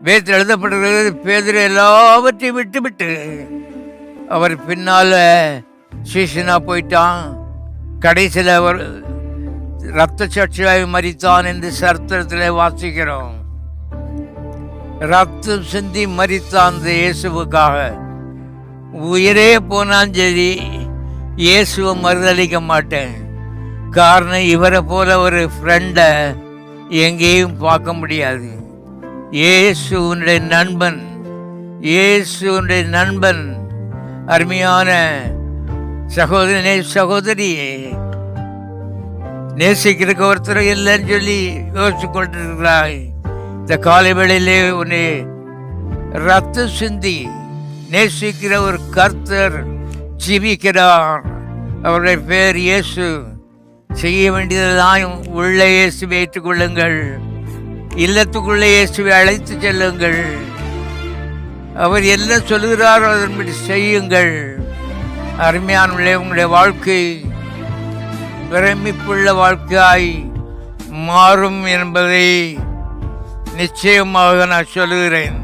வேதத்தில் எழுதப்பட்டிருக்கிறது, பேதுரு எல்லாவற்றையும் விட்டு அவர் பின்னால சீசனா போயிட்டான். கடைசியில் அவர் இரத்த சாட்சியாய் மரித்தான் என்று சரித்திரத்தில் வாசிக்கிறோம். ரத்தம் சிந்தி மரித்தான் அந்த இயேசுவுக்காக. உயிரே போனாலும் சரி இயேசுவை மறுதளிக்க மாட்டேன். காரணம், இவரை போல ஒரு ஃப்ரெண்டை எங்கேயும் பார்க்க முடியாது. இயேசுனுடைய நண்பன், இயேசுனுடைய நண்பன். அருமையான சகோதரனே, சகோதரியே, நேசிக்கிறதுக்கு ஒருத்தர் இல்லைன்னு சொல்லி யோசிச்சு கொண்டிருக்கிறாய். இந்த காலை வேளையிலே உன்னை ரத்த சிந்தி நேசிக்கிற ஒரு கர்த்தர் ஜீவிக்கிறார். அவருடைய பேர் இயேசு. செய்ய வேண்டியதெல்லாம் உள்ள இயேசுவை ஏற்றுக்கொள்ளுங்கள். இல்லத்துக்குள்ளே இயேசுவை அழைத்து செல்லுங்கள். அவர் என்ன சொல்கிறாரோ அதன்படி செய்யுங்கள். அருமையான உங்களுடைய வாழ்க்கை பிரமிப்புள்ள வாழ்க்கையாய் மாறும் என்பதை நிச்சயமாக நான் சொல்லுகிறேன்.